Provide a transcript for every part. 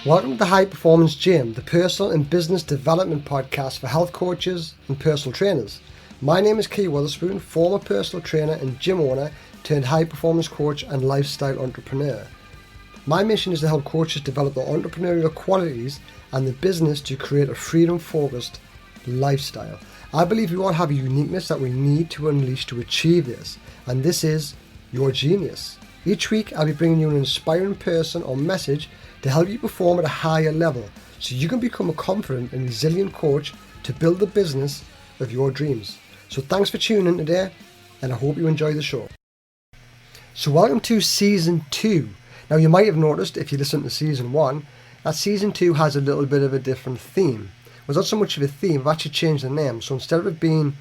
Welcome to the High Performance Gym, the personal and business development podcast for health coaches and personal trainers. My name is Keir, former personal trainer and gym owner turned high performance coach and lifestyle entrepreneur. My mission is to help coaches develop their entrepreneurial qualities and the business to create a freedom-focused lifestyle. I believe we all have a uniqueness that we need to unleash to achieve this, and this is your genius. Each week I'll be bringing you an inspiring person or message to help you perform at a higher level so you can become a confident and resilient coach to build the business of your dreams. So thanks for tuning in today, and I hope you enjoy the show. So welcome to Season 2. Now you might have noticed if you listened to Season 1 that Season 2 has a little bit of a different theme. Well, it's not so much of a theme, I've actually changed the name. So instead of it being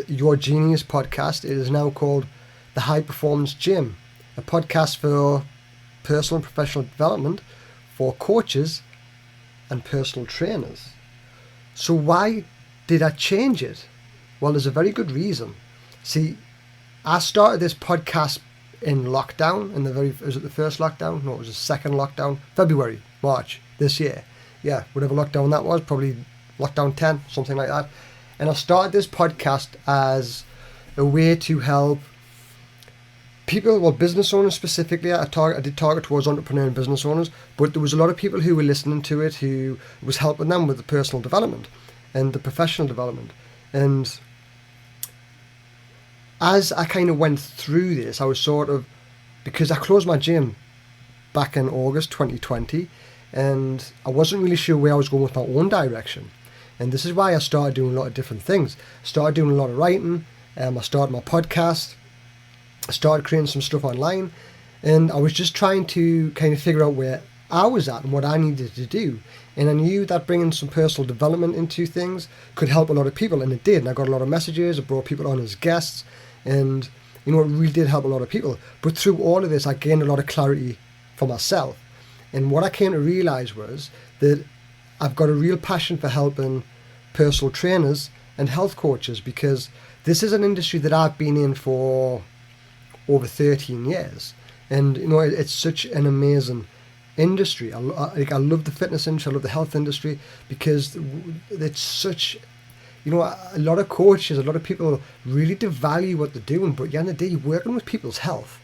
Your Genius podcast, it is now called The High Performance Gym, a podcast for personal and professional development for coaches and personal trainers. So why did I change it? Well, there's a very good reason. See, I started this podcast in lockdown, was it the first lockdown? No, it was the second lockdown, February, March this year. Yeah, whatever lockdown that was, probably lockdown 10, something like that. And I started this podcast as a way to help people, well, business owners specifically. I did target towards entrepreneur and business owners, but there was a lot of people who were listening to it who was helping them with the personal development and the professional development. And as I kind of went through this, I was because I closed my gym back in August 2020, and I wasn't really sure where I was going with my own direction. And this is why I started doing a lot of different things. I started doing a lot of writing, I started my podcast, I started creating some stuff online, and I was just trying to kind of figure out where I was at and what I needed to do. And I knew that bringing some personal development into things could help a lot of people, and it did. And I got a lot of messages, I brought people on as guests, and it really did help a lot of people. But through all of this, I gained a lot of clarity for myself. And what I came to realize was that I've got a real passion for helping personal trainers and health coaches, because this is an industry that I've been in for over 13 years. And it's such an amazing industry. I love the fitness industry, I love the health industry, because it's such, a lot of coaches, a lot of people really devalue what they're doing, but at the end of the day, you're working with people's health.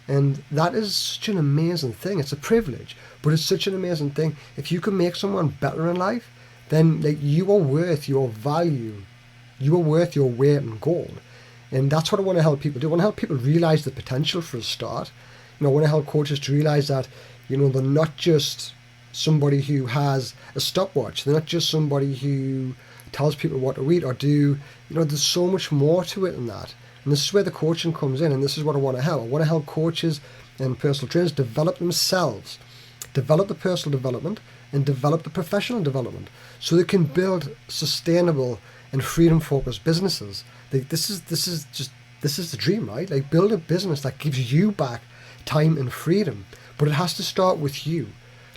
And that is such an amazing thing. It's a privilege, but it's such an amazing thing. If you can make someone better in life, then you are worth your value. You are worth your weight in gold. And that's what I want to help people do. I want to help people realize the potential for a start. I want to help coaches to realize that, they're not just somebody who has a stopwatch. They're not just somebody who tells people what to eat or do. There's so much more to it than that. And this is where the coaching comes in, and this is what I want to help. I want to help coaches and personal trainers develop themselves, develop the personal development, and develop the professional development, so they can build sustainable and freedom-focused businesses. This is the dream, right? Build a business that gives you back time and freedom, but it has to start with you.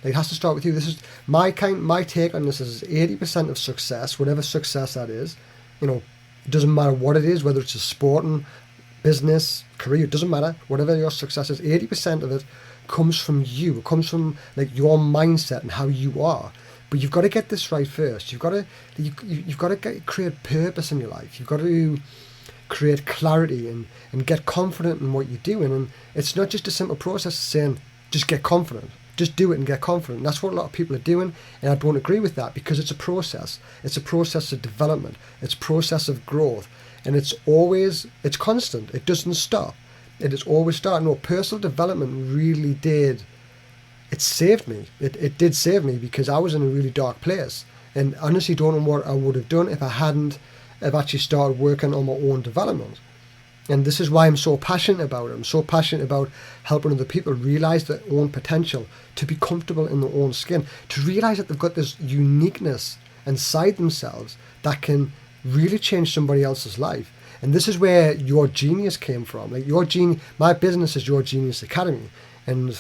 It has to start with you. This is my take on this is 80% of success, whatever success that is. It doesn't matter what it is, whether it's a sporting, business, career, it doesn't matter. Whatever your success is, 80% of it comes from you. It comes from your mindset and how you are. But you've got to get this right first. You've got to create purpose in your life. You've got to create clarity and get confident in what you're doing. And it's not just a simple process of saying, just get confident. Just do it and get confident. That's what a lot of people are doing, and I don't agree with that, because it's a process. It's a process of development. It's a process of growth, and it's constant. It doesn't stop. It is always starting. No, personal development really did. It saved me. It did save me, because I was in a really dark place, and honestly don't know what I would have done if I hadn't have actually started working on my own development. And this is why I'm so passionate about it. I'm so passionate about helping other people realize their own potential, to be comfortable in their own skin, to realize that they've got this uniqueness inside themselves that can really change somebody else's life. And this is where Your Genius came from. My business is Your Genius Academy, and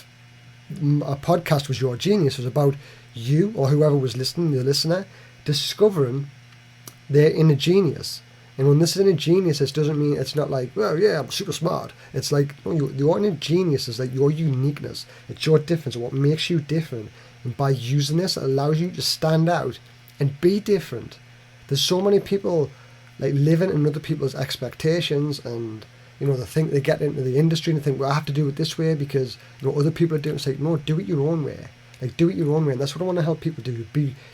a podcast was Your Genius. It was about you, or whoever was listening, the listener, discovering their inner genius. And when this is inner genius, it doesn't mean, it's not like, well, yeah, I'm super smart. It's like, no, your inner genius is your uniqueness. It's your difference, what makes you different. And by using this, it allows you to stand out and be different. There's so many people like living in other people's expectations, and they think they get into the industry and they think, well, I have to do it this way because other people are doing it. It's like, no, do it your own way. Like, do it your own way. And that's what I want to help people do,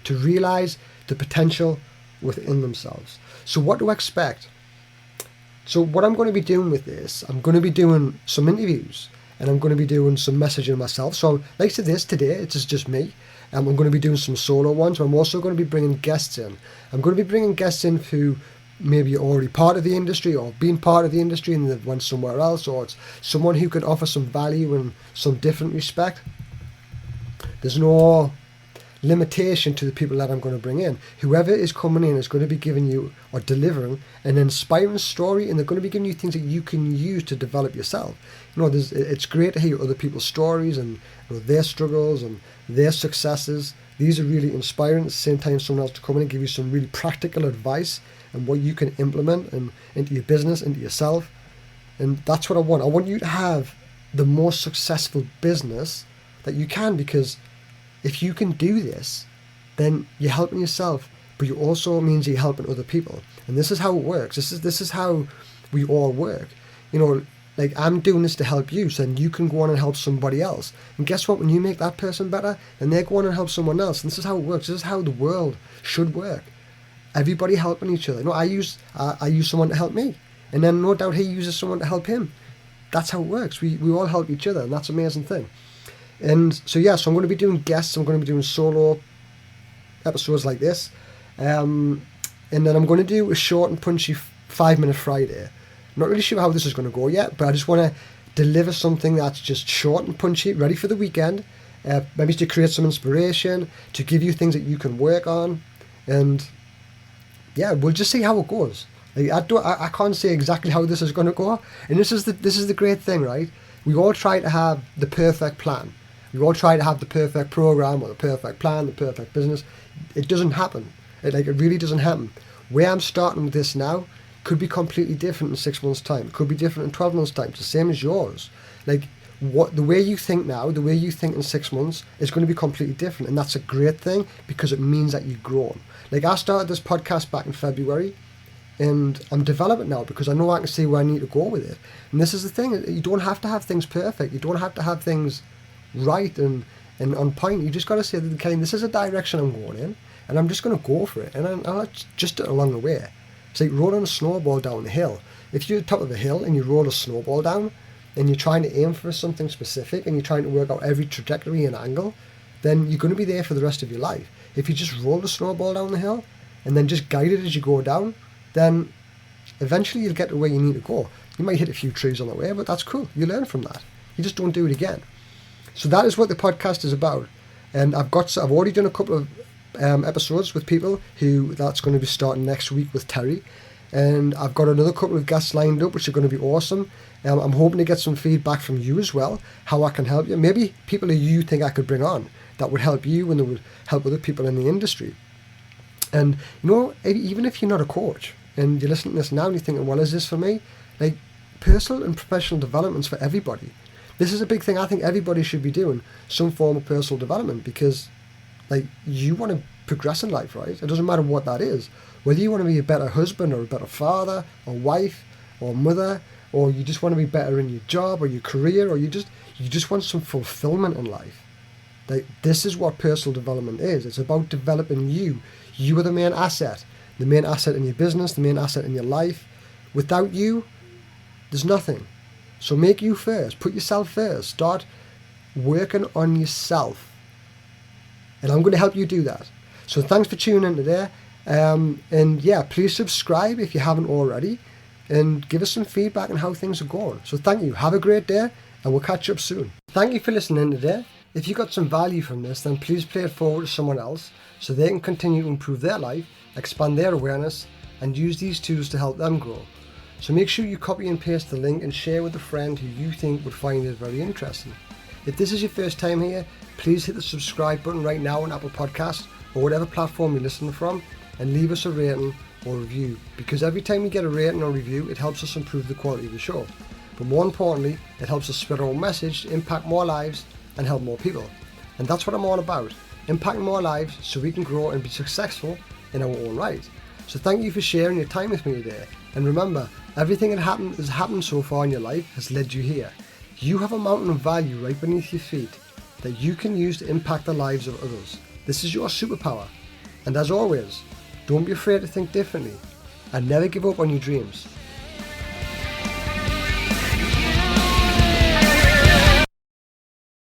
to realize the potential within themselves. So what to expect? So what I'm going to be doing with this, I'm going to be doing some interviews, and I'm going to be doing some messaging myself. So like this today, it's just me. I'm going to be doing some solo ones, but I'm also going to be bringing guests in. I'm going to be bringing guests in who maybe you're already part of the industry or been part of the industry and they've went somewhere else, or it's someone who could offer some value in some different respect. There's no limitation to the people that I'm going to bring in. Whoever is coming in is going to be giving you or delivering an inspiring story, and they're going to be giving you things that you can use to develop yourself. It's great to hear other people's stories and their struggles and their successes. These are really inspiring. At the same time, someone else to come in and give you some really practical advice and what you can implement and into your business, into yourself. And that's what I want. I want you to have the most successful business that you can, because if you can do this, then you're helping yourself, but you also means you're helping other people. And this is how it works. This is how we all work. Like, I'm doing this to help you, so then you can go on and help somebody else. And guess what? When you make that person better, then they're going on and help someone else. And this is how it works. This is how the world should work. Everybody helping each other. I use someone to help me, and then no doubt he uses someone to help him. That's how it works. We all help each other, and that's an amazing thing. And so I'm going to be doing guests. I'm going to be doing solo episodes like this, and then I'm going to do a short and punchy 5-minute Friday. Not really sure how this is going to go yet, but I just want to deliver something that's just short and punchy, ready for the weekend, maybe to create some inspiration, to give you things that you can work on, and we'll just see how it goes. Like, I can't say exactly how this is going to go, and this is the great thing, right? We all try to have the perfect plan. We all try to have the perfect program or the perfect plan, the perfect business. It doesn't happen. It really doesn't happen. Where I'm starting with this now could be completely different in 6 months' time. It could be different in 12 months' time. It's the same as yours. Like, the way you think now, the way you think in 6 months is going to be completely different. And that's a great thing, because it means that you've grown. Like, I started this podcast back in February, and I'm developing now because I know I can see where I need to go with it. And this is the thing. You don't have to have things perfect. You don't have to have things right and on point. You just got to say, this is a direction I'm going in, and I'm just going to go for it. And I'll adjust it along the way. It's like rolling a snowball down the hill. If you're at the top of a hill and you roll a snowball down and you're trying to aim for something specific and you're trying to work out every trajectory and angle, then you're going to be there for the rest of your life. If you just roll the snowball down the hill and then just guide it as you go down, then eventually you'll get to where you need to go. You might hit a few trees on the way, but that's cool. You learn from that. You just don't do it again. So that is what the podcast is about. And I've already done a couple of episodes with people that's going to be starting next week with Terry. And I've got another couple of guests lined up, which are going to be awesome. I'm hoping to get some feedback from you as well, how I can help you. Maybe people who you think I could bring on that would help you and that would help other people in the industry. And, even if you're not a coach and you're listening to this now and you're thinking, well, is this for me? Like, personal and professional development's for everybody. This is a big thing. I think everybody should be doing some form of personal development, because, like, you want to progress in life, right? It doesn't matter what that is. Whether you want to be a better husband or a better father or wife or mother, or you just want to be better in your job or your career, or you just want some fulfillment in life. Like, this is what personal development is. It's about developing you. You are the main asset in your business, the main asset in your life. Without you, there's nothing. So make you first. Put yourself first. Start working on yourself. And I'm going to help you do that. So thanks for tuning in today. Please subscribe if you haven't already, and give us some feedback on how things are going. So thank you. Have a great day, and we'll catch up soon. Thank you for listening today. If you got some value from this, then please play it forward to someone else so they can continue to improve their life, expand their awareness, and use these tools to help them grow. So make sure you copy and paste the link and share with a friend who you think would find it very interesting. If this is your first time here, please hit the subscribe button right now on Apple Podcasts or whatever platform you're listening from, and leave us a rating or review, because every time we get a rating or review, it helps us improve the quality of the show. But more importantly, it helps us spread our message to impact more lives and help more people. And that's what I'm all about, impacting more lives so we can grow and be successful in our own right. So thank you for sharing your time with me today. And remember, everything that has happened so far in your life has led you here. You have a mountain of value right beneath your feet that you can use to impact the lives of others. This is your superpower. And as always, don't be afraid to think differently and never give up on your dreams.